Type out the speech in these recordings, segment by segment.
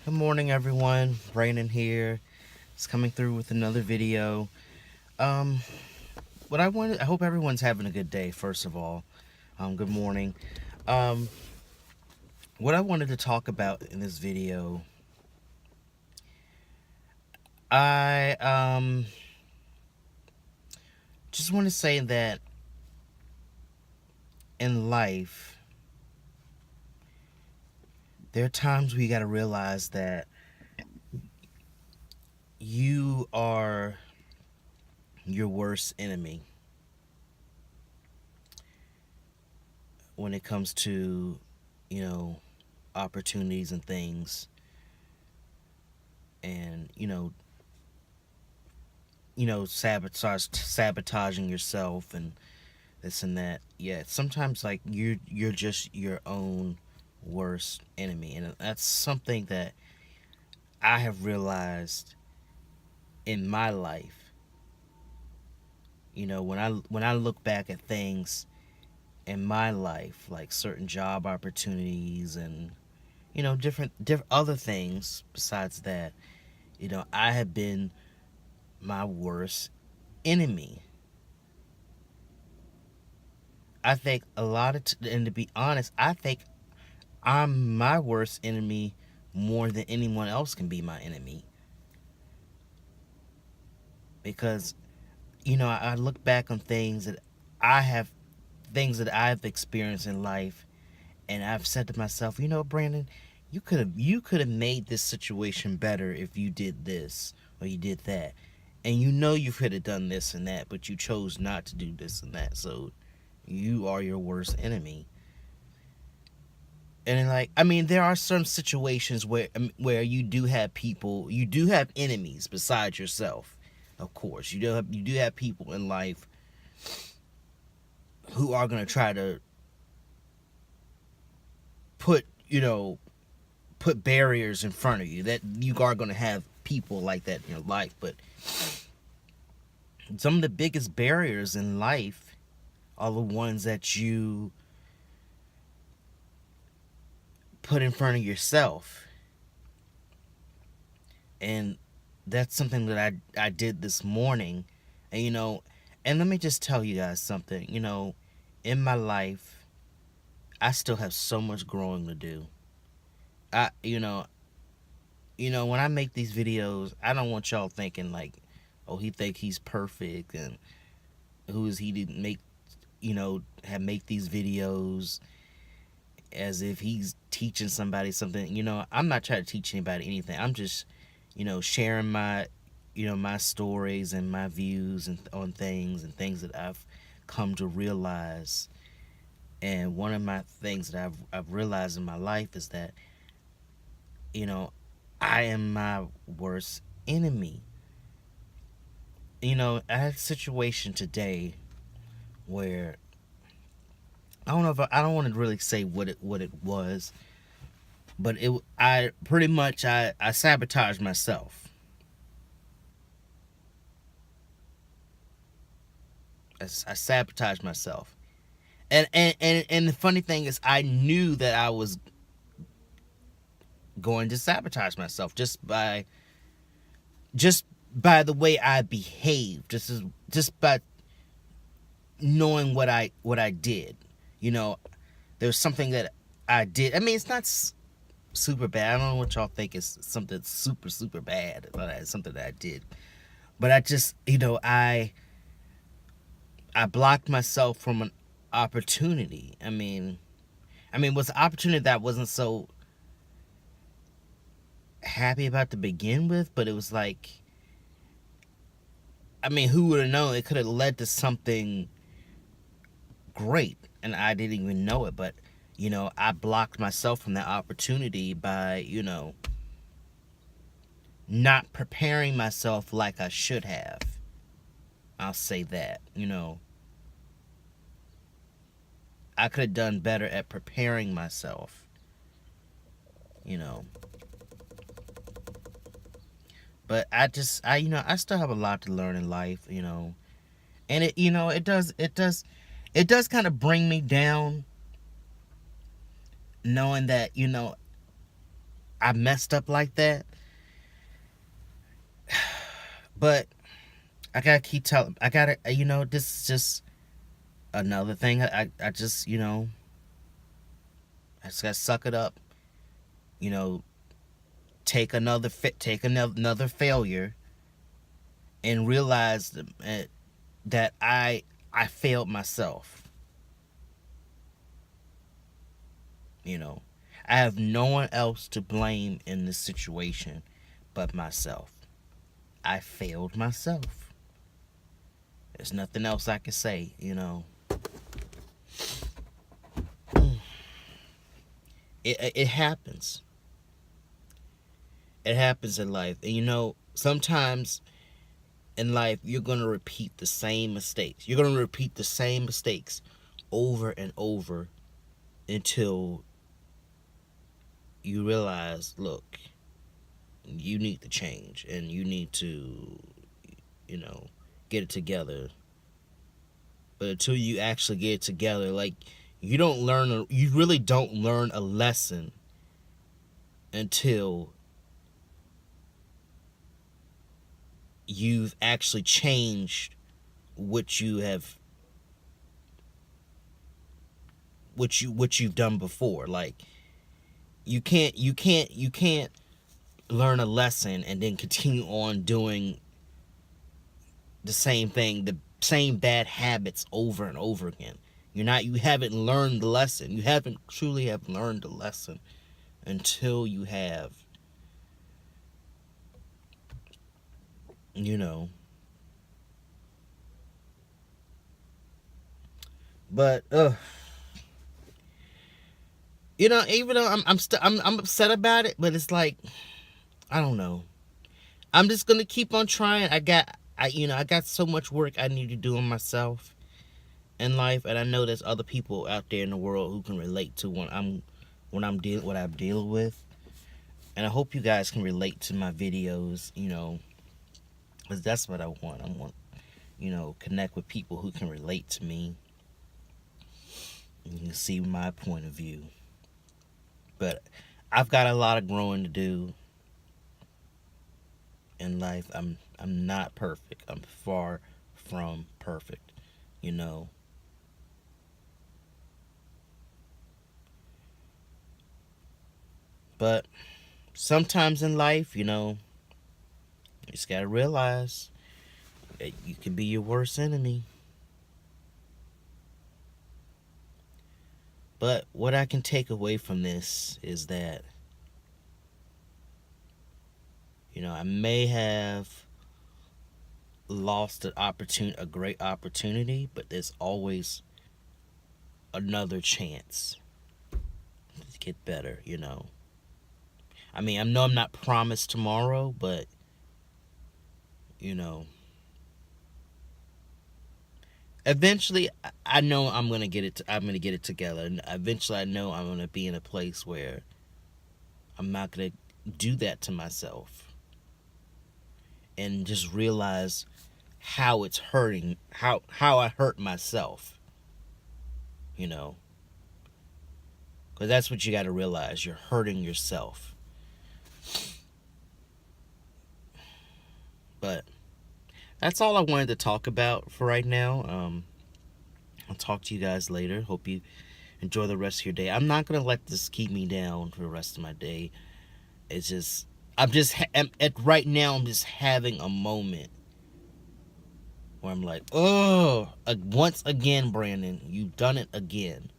Good morning, everyone. Brandon here. It's coming through with another video. Um, I hope everyone's having a good day. First of all, good morning. Um, what I wanted to talk about in this video, I just want to say that in life, there are times where you got to realize that you are your worst enemy when it comes to, you know, opportunities and things, and sabotaging yourself and this and that. Yeah, sometimes like you're just your own worst enemy, and that's something that I have realized in my life. When I look back at things in my life, like certain job opportunities and different other things besides that, I have been my worst enemy. I think a lot of and to be honest, I think I'm my worst enemy more than anyone else can be my enemy. Because, I look back on I have things that I've experienced in life, and I've said to myself, Brandon, you could have made this situation better if you did this or you did that. And you could have done this and that, but you chose not to do this and that. So you are your worst enemy. And like, I mean, there are some situations where you do have enemies besides yourself. Of course, you do have people in life who are going to try to put you know put barriers in front of you. That you are going to have people like that in your life. But some of the biggest barriers in life are the ones that you put in front of yourself. And that's something that I did this morning. And and let me just tell you guys something. In my life, I still have so much growing to do. I when I make these videos, I don't want y'all thinking like, oh, he think he's perfect and who is he to make have make these videos as if he's teaching somebody something. I'm not trying to teach anybody anything. I'm just sharing my stories and my views and on things and things that I've come to realize. And one of my things that I've realized in my life is that you know I am my worst enemy. I had a situation today where I don't want to really say what it was, but I pretty much I sabotaged myself. I sabotaged myself. And the funny thing is, I knew that I was going to sabotage myself just by the way I behaved, just by knowing what I did. You know, there's something that I did. I mean, it's not super bad. I don't know what y'all think is something super bad, but it's something that I did. But I just, I blocked myself from an opportunity. I mean, was an opportunity that I wasn't so happy about to begin with, but it was like, I mean, who would have known it could have led to something great, and I didn't even know it. But I blocked myself from that opportunity by not preparing myself like I should have. I'll say that. I could have done better at preparing myself. You know, but I still have a lot to learn in life. And it does kind of bring me down knowing that I messed up like that. But I gotta keep telling. I gotta, this is just another thing. I just, I just gotta suck it up. You know, take another failure, and realize that I failed myself. You know, I have no one else to blame in this situation but myself. I failed myself. There's nothing else I can say, It happens. It happens in life. And sometimes in life you're going to repeat the same mistakes. You're going to repeat the same mistakes over and over until you realize, look, you need to change and you need to, get it together. But until you actually get it together, like, you really don't learn a lesson until you've actually changed what you've done before. Like, you can't learn a lesson and then continue on doing the same thing, the same bad habits over and over again. You haven't learned the lesson. You haven't truly have learned the lesson until you have, but even though I'm upset about it, but it's like, I don't know. I'm just gonna keep on trying. I got so much work I need to do on myself in life, and I know there's other people out there in the world who can relate to what I'm dealing with, and I hope you guys can relate to my videos, because that's what I want. I want, connect with people who can relate to me, and you can see my point of view. But I've got a lot of growing to do in life. I'm not perfect. I'm far from perfect, But sometimes in life, you just gotta realize that you can be your worst enemy. But what I can take away from this is that, I may have lost a great opportunity, but there's always another chance to get better, I mean, I know I'm not promised tomorrow, but, eventually I know I'm gonna get it together, and eventually I know I'm gonna be in a place where I'm not gonna do that to myself, and just realize how it's hurting, how I hurt myself, because that's what you got to realize. You're hurting yourself. But that's all I wanted to talk about for right now. I'll talk to you guys later. Hope you enjoy the rest of your day. I'm not gonna let this keep me down for the rest of my day. It's just, right now I'm just having a moment where I'm like, oh, once again, Brandon, you've done it again.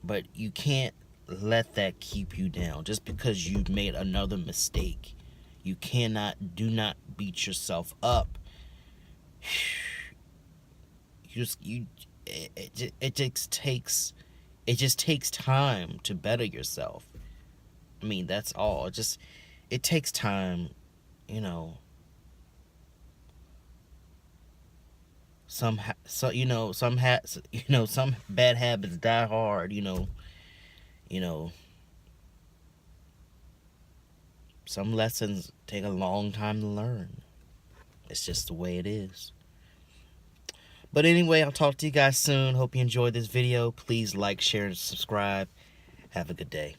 But you can't let that keep you down just because you've made another mistake. You do not beat yourself up. It just takes time to better yourself. I mean, that's all. It takes time, some bad habits die hard, some lessons take a long time to learn. It's just the way it is. But anyway, I'll talk to you guys soon. Hope you enjoyed this video. Please like, share, and subscribe. Have a good day.